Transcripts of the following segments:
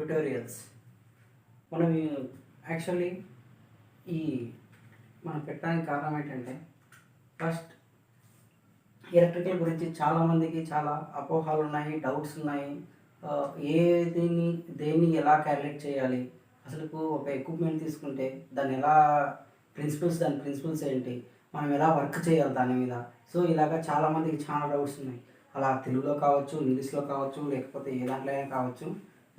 Tutorials. మనం actually ఈ మనం పెట్టడానికి కారణం ఏంటంటే, ఫస్ట్ ఎలక్ట్రికల్ గురించి చాలామందికి చాలా అపోహలు ఉన్నాయి, డౌట్స్ ఉన్నాయి. దేన్ని ఎలా క్యాలిక్యులేట్ చేయాలి, అసలు ఒక ఎక్విప్మెంట్ తీసుకుంటే దాన్ని ఎలా దాని ప్రిన్సిపల్స్ ఏంటి, మనం ఎలా వర్క్ చేయాలి దాని మీద. సో ఇలాగా చాలామందికి చాలా డౌట్స్ ఉన్నాయి. అలా తెలుగులో కావచ్చు, ఇంగ్లీష్లో కావచ్చు, లేకపోతే ఏ దాంట్లో అయినా కావచ్చు.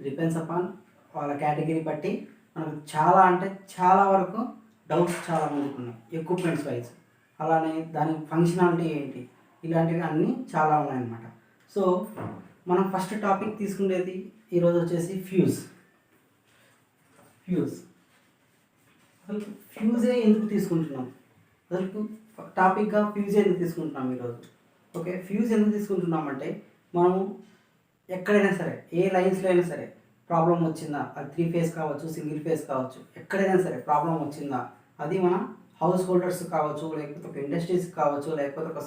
డిపెండ్స్ అపాన్ వాళ్ళ కేటగిరీ బట్టి మనకు చాలా వరకు డౌట్స్ చాలామందికి ఉన్నాయి ఎక్విప్మెంట్స్ వైజ్. అలానే దాని ఫంక్షనాలిటీ ఏంటి, ఇలాంటివి అన్నీ చాలా ఉన్నాయన్నమాట. సో మనం ఫస్ట్ టాపిక్ తీసుకునేది ఈరోజు వచ్చేసి ఫ్యూజ్. అసలు ఫ్యూజే ఎందుకు తీసుకుంటున్నాం, అసలు టాపిక్గా ఫ్యూజే ఎందుకు తీసుకుంటున్నాం ఈరోజు. ఓకే, ఫ్యూజ్ ఎందుకు తీసుకుంటున్నామంటే, మనం ఎక్కడైనా సరే ఏ లైన్స్లో అయినా సరే ప్రాబ్లం వచ్చిందా, అది 3 ఫేజ్ కావచ్చు, సింగిల్ ఫేజ్ కావచ్చు, ఎక్కడైనా సరే ప్రాబ్లం వచ్చిందా, అది మన హౌస్ హోల్డర్స్ కావచ్చు, లేకపోతే ఒక ఇండస్ట్రీస్ కావచ్చు, లేకపోతే ఒక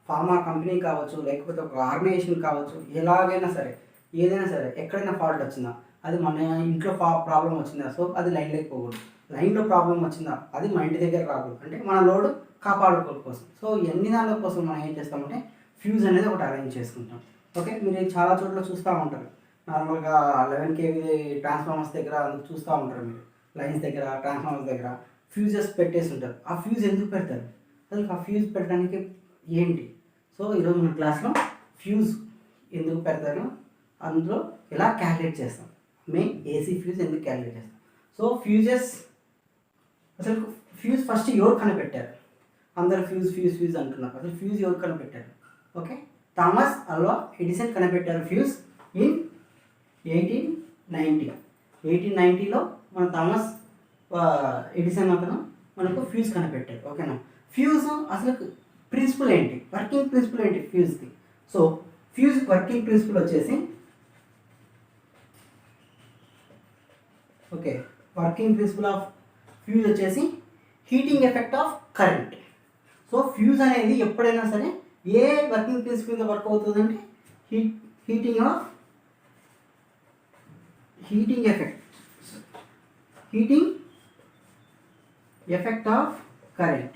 ఫార్మా కంపెనీ కావచ్చు, లేకపోతే ఒక ఆర్గనైజేషన్ కావచ్చు, ఎలాగైనా సరే ఏదైనా సరే ఎక్కడైనా ఫాల్ట్ వచ్చిందా, అది మన ఇంట్లో ప్రాబ్లం వచ్చిందా, సో అది లైన్లోకి పోకూడదు. లైన్లో ప్రాబ్లం వచ్చిందా, అది మన ఇంటి దగ్గర రాకూడదు. అంటే మన లోడ్ కాపాడుకోవడం కోసం. సో ఎన్ని దానిల కోసం మనం ఏం చేస్తామంటే ఫ్యూజ్ అనేది ఒకటి అరేంజ్ చేసుకుంటాం. ఓకే, మీరు చాలా చోట్ల చూస్తూ ఉంటారు. నార్మల్గా 11 kV ట్రాన్స్ఫార్మర్స్ దగ్గర చూస్తూ ఉంటారు. మీరు లైన్స్ దగ్గర, ట్రాన్స్ఫార్మర్స్ దగ్గర ఫ్యూజెస్ పెట్టేసి ఉంటారు. ఆ ఫ్యూజ్ ఎందుకు పెడతారు, అసలు ఆ ఫ్యూజ్ పెట్టడానికి ఏంటి? సో ఈరోజు మన క్లాస్లో ఫ్యూజ్ ఎందుకు పెడతారు, అందులో ఎలా క్యాలిక్యులేట్ చేస్తాం, మెయిన్ ఏసీ ఫ్యూజ్ ఎందుకు క్యాలిక్యులేట్ చేస్తాం. సో అసలు ఫ్యూజ్ ఫస్ట్ ఎవరు కనిపెట్టారు? అందరు ఫ్యూజ్ అంటున్నారు. అసలు ఫ్యూజ్ ఎవరు కనిపెట్టారు? ఓకే, థామస్ ఆల్వా ఎడిసన్ కనిపెట్టారు ఫ్యూజ్ ఇన్ 1890లో మన థామస్ ఎడిసన్ అతను మనకు ఫ్యూజ్ కనిపెట్టారు. ఓకేనా, ఫ్యూజ్ అసలు ప్రిన్సిపల్ ఏంటి, వర్కింగ్ ప్రిన్సిపల్ ఏంటి ఫ్యూజ్కి? సో ఫ్యూజ్ వర్కింగ్ ప్రిన్సిపల్ వచ్చేసి, okay, working principle of fuse వచ్చేసి heating effect of current. So fuse అనేది ఎప్పుడైనా సరే ఏ వర్కింగ్ ప్రిన్సిపల్ మీద వర్క్ అవుతుందంటే హీటింగ్ ఎఫెక్ట్ ఆఫ్ కరెంట్,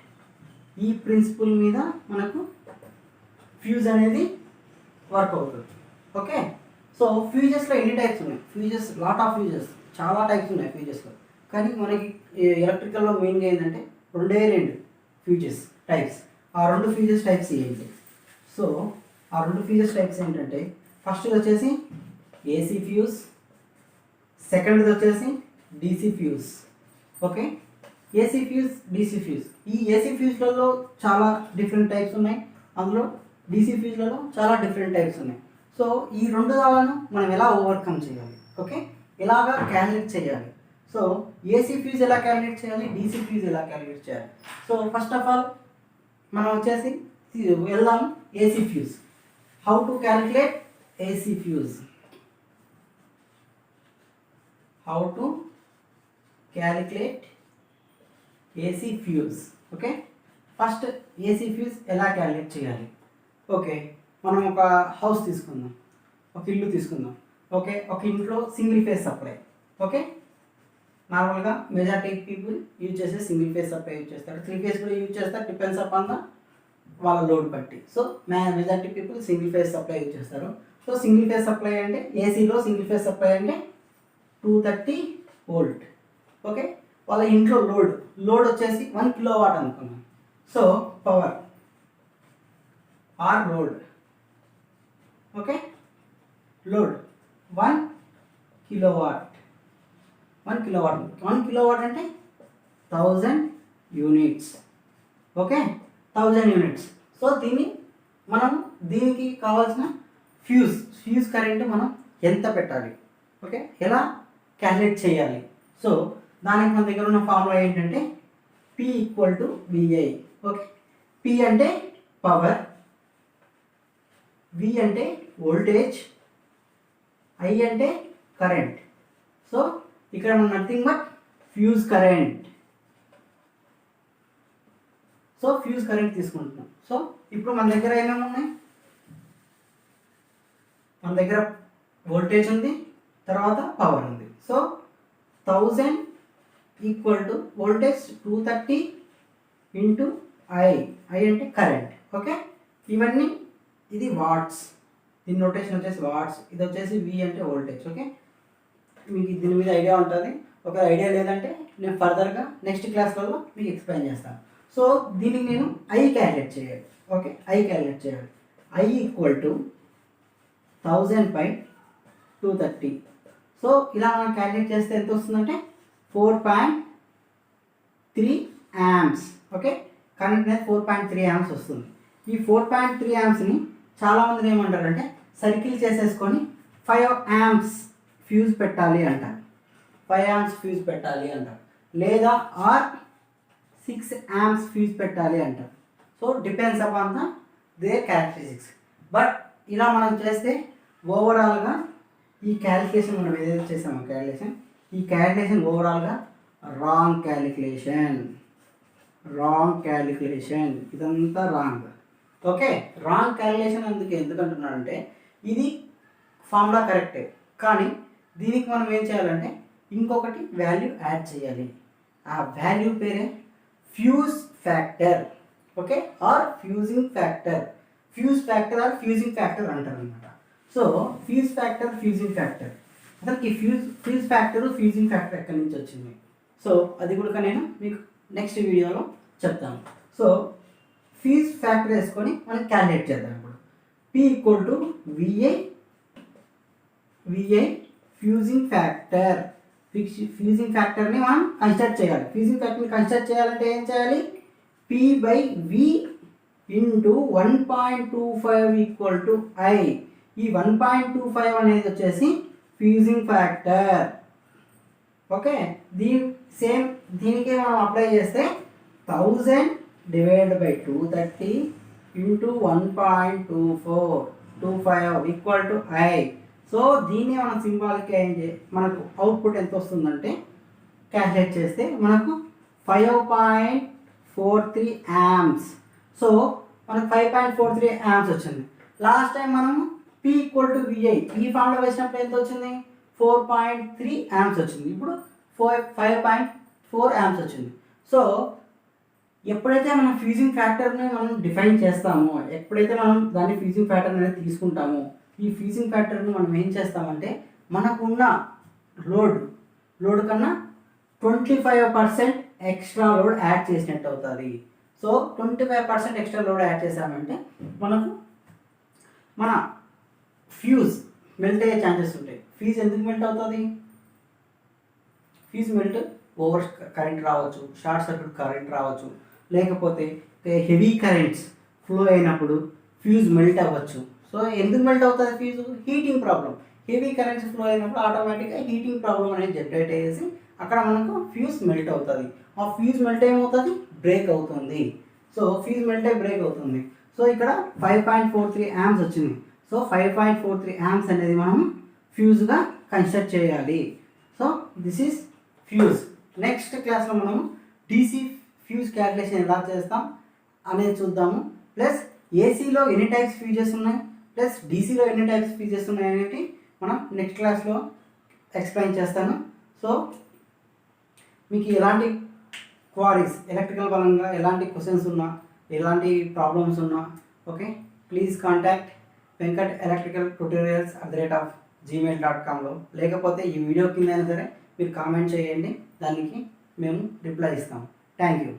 ఈ ప్రిన్సిపల్ మీద మనకు ఫ్యూజ్ అనేది వర్క్ అవుతుంది. ఓకే, సో ఫ్యూజెస్లో ఎన్ని టైప్స్ ఉన్నాయి? లాట్ ఆఫ్ ఫ్యూజెస్, చాలా టైప్స్ ఉన్నాయి ఫ్యూజెస్లో. కానీ మనకి ఎలక్ట్రికల్లో మెయిన్గా ఏంటంటే రెండు ఫ్యూజెస్ టైప్స్. ఆ రెండు ఫ్యూజెస్ టైప్స్ ఏంటి? సో ఆ రెండు ఫ్యూజెస్ టైప్స్ ఏంటంటే, ఫస్ట్ వచ్చేసి ఏసీ ఫ్యూజ్, సెకండ్ది వచ్చేసి DC fuse. Okay, AC fuse, DC fuse. ఈ ఏసీ ఫ్యూజ్లలో చాలా డిఫరెంట్ టైప్స్ ఉన్నాయి, అందులో డీసీ ఫ్యూజ్లలో చాలా డిఫరెంట్ టైప్స్ ఉన్నాయి. సో ఈ రెండు దాలను మనం ఎలా ఓవర్కమ్ చేయాలి, ఓకే, ఎలాగా క్యాలిక్యులేట్ చేయాలి. సో ఏసీ ఫ్యూజ్ ఎలా క్యాలిక్యులేట్ చేయాలి, డీసీ ఫ్యూజ్ ఎలా క్యాలిక్యులేట్ చేయాలి. సో ఫస్ట్ ఆఫ్ ఆల్ మనం వచ్చేసి వెళ్దాం AC fuse. How to calculate AC fuse, AC fuse. Okay, first AC fuse ఎలా క్యాలిక్యులేట్ చేయాలి. ఓకే, మనం ఒక హౌస్ తీసుకుందాం, ఒక ఇల్లు తీసుకుందాం. ఓకే, ఒక ఇంట్లో సింగిల్ ఫేజ్ సప్లై. ఓకే, నార్మల్గా మెజారిటీ పీపుల్ యూజ్ చేసే సింగిల్ ఫేజ్ సప్లై యూజ్ చేస్తారు, 3 ఫేజ్ కూడా యూజ్ చేస్తారు, డిపెండ్స్ అపాన్ వాళ్ళ లోడ్ బట్టి. So majority people single phase supply use చేస్తారు. సో సింగిల్ ఫేజ్ సప్లై అంటే ఏసీలో సింగిల్ ఫేజ్ సప్లై అంటే 230 వోల్ట్. ఓకే, వాళ్ళ ఇంట్లో లోడ్ వచ్చేసి 1 kW అనుకున్నాం. So power or load. Okay, load 1 kW. 1 kW అంటే 1000 యూనిట్స్. Okay, 1000 units. సో దీనికి కావాల్సిన ఫ్యూజ్ కరెంట్ మనం ఎంత పెట్టాలి, ఓకే, ఎలా క్యాలిక్యులేట్ చేయాలి. సో దానికి మన దగ్గర ఉన్న ఫార్ములా ఏంటంటే P = VI. ఓకే, P అంటే పవర్, V అంటే వోల్టేజ్, I అంటే కరెంట్. సో ఇక్కడ మనం nothing but fuse current. So fuse current తీసుకుంటున్నాం. సో ఇప్పుడు మన దగ్గర ఏమేమి ఉన్నాయి? మన దగ్గర వోల్టేజ్ ఉంది, తర్వాత పవర్ ఉంది. So 1000 equal to voltage 230 into I అంటే కరెంట్. ఓకే, ఇవన్నీ ఇది వాట్స్, దీని నోటేషన్ వచ్చేసి వాట్స్, ఇది వచ్చేసి వి అంటే వోల్టేజ్. ఓకే, మీకు దీని మీద ఐడియా ఉంటుంది. ఒక ఐడియా లేదంటే నేను ఫర్దర్గా నెక్స్ట్ క్లాస్లలో మీకు ఎక్స్ప్లెయిన్ చేస్తాను. సో దీనికి నేను ఐ క్యాలిక్యులేట్ చేయాలి. ఓకే, ఐ క్యాలిక్యులేట్ చేయాలి. I equal to 1000/230. సో ఇలా మనం క్యాలిక్యులేట్ చేస్తే ఎంత వస్తుందంటే 4.3 amps. ఓకే, కరెంట్ అనేది 4.3 amps వస్తుంది. ఈ 4.3 ampsని చాలామంది ఏమంటారంటే సర్కిల్ చేసేసుకొని 5 amps ఫ్యూజ్ పెట్టాలి అంటారు, 5 amps ఫ్యూజ్ పెట్టాలి అంటారు, లేదా ఆర్ 6 amps ఫ్యూజ్ పెట్టాలి అంటారు. So depends upon the their characteristics. But ఇలా మనం చేస్తే ఓవరాల్గా ఈ క్యాలిక్యులేషన్ మనం ఏదైతే చేసామో ఈ క్యాలిక్యులేషన్ ఓవరాల్గా రాంగ్ క్యాలిక్యులేషన్, ఇదంతా రాంగ్. ఓకే, రాంగ్ క్యాలిక్యులేషన్ ఎందుకంటున్నానంటే ఇది ఫార్ములా కరెక్టే, కానీ దీనికి మనం ఏం చేయాలంటే ఇంకొకటి వాల్యూ యాడ్ చేయాలి. ఆ వాల్యూ పేరే fuse factor. Okay, or fusing factor or fusing factor అంటారు అనమాట. సో ఫ్యూజింగ్ ఫ్యాక్టర్ అసలు ఫ్యూజ్ ఫ్యూజింగ్ ఫ్యాక్టర్ ఎక్కడి నుంచి వచ్చింది, సో అది కూడా నేను మీకు నెక్స్ట్ వీడియోలో చెప్తాను. సో ఫ్యూజ్ ఫ్యాక్టర్ వేసుకొని మనం క్యాలిక్యులేట్ చేద్దాం. ఇప్పుడు P equal to VI fusing ఫ్యాక్టర్ని మనం కన్స్ట్రక్ట్ చేయాలి. ఫ్యూజింగ్ ఫ్యాక్టర్ని కన్స్ట్రక్ట్ చేయాలంటే ఏం చేయాలి? P/V into 1.25 equal to I. ఈ 1.25 అనేది వచ్చేసి ఫ్యూజింగ్ ఫ్యాక్టర్. ఓకే, దీనికి మనం అప్లై చేస్తే 1000/230 into 1.25 equal to I. So దీన్ని మనం సింబాలిక్గా ఏం మనకు అవుట్పుట్ ఎంత వస్తుందంటే క్యాల్కులేట్ చేస్తే మనకు 5.43 amps. సో మనకు 5.43 amps వచ్చింది. లాస్ట్ టైం మనము P ఈక్వల్ టు VI ఈ ఫార్ములా వేసినప్పుడు ఎంత వచ్చింది? 4.3 amps వచ్చింది. ఇప్పుడు 5.4 amps వచ్చింది. సో ఎప్పుడైతే మనం ఫ్యూజింగ్ ఫ్యాక్టర్ని మనం డిఫైన్ చేస్తామో, ఎప్పుడైతే మనం దాన్ని ఫ్యూజింగ్ ఫ్యాక్టర్ అనేది తీసుకుంటామో, ఈ ఫ్యూజింగ్ ఫ్యాక్టర్ని మనం ఏం చేస్తామంటే మనకున్న లోడ్ కన్నా 25% ఎక్స్ట్రా లోడ్ యాడ్ చేసినట్టు అవుతుంది. సో 25% ఎక్స్ట్రా లోడ్ యాడ్ చేసామంటే మనకు మన ఫ్యూజ్ మెల్ట్ అయ్యే ఛాన్సెస్ ఉంటాయి. ఫ్యూజ్ ఎందుకు మెల్ట్ అవుతుంది? ఫ్యూజ్ మెల్ట్ ఓవర్ కరెంట్ రావచ్చు, షార్ట్ సర్క్యూట్ కరెంట్ రావచ్చు, లేకపోతే హెవీ కరెంట్స్ ఫ్లో అయినప్పుడు ఫ్యూజ్ మెల్ట్ అవ్వచ్చు. సో ఎందుకు మెల్ట్ అవుతుంది fuse? Heating problem. Heavy currents flow అయినప్పుడు ఆటోమేటిక్గా హీటింగ్ ప్రాబ్లం అనేది జనరేట్ అయ్యేసి అక్కడ మనకు ఫ్యూజ్ మెల్ట్ అవుతుంది. ఆ ఫ్యూజ్ మెల్ట్ ఏమవుతుంది? బ్రేక్ అవుతుంది. సో ఫ్యూజ్ మెల్ట్ అయ్యి బ్రేక్ అవుతుంది. సో ఇక్కడ 5.43 amps వచ్చింది. సో 5.43 amps అనేది మనం ఫ్యూజ్గా కన్స్ట్రక్ట్ చేయాలి. So this is fuse. Next క్లాస్లో మనము DC ఫ్యూజ్ క్యాల్కులేషన్ ఎలా చేస్తాం అనేది చూద్దాము. ప్లస్ ఏసీలో ఎన్ని టైప్స్ ఫ్యూజెస్ ఉన్నాయి, ప్లస్ డీసీలో ఎన్ని టైప్స్ ఫ్యూజెస్ ఉన్నాయి అనేది మనం నెక్స్ట్ క్లాస్లో ఎక్స్ప్లెయిన్ చేస్తాను. సో మీకు ఎలాంటి క్వారీస్ ఎలక్ట్రికల్ పరంగా ఎలాంటి క్వశ్చన్స్ ఉన్నా, ఎలాంటి ప్రాబ్లమ్స్ ఉన్నా, ఓకే, ప్లీజ్ కాంటాక్ట్ venkatelectricaltutorials@gmail.comలో, లేకపోతే ఈ వీడియో కింద అయినా సరే మీరు కామెంట్ చేయండి, దానికి మేము రిప్లై ఇస్తాం. Thank you.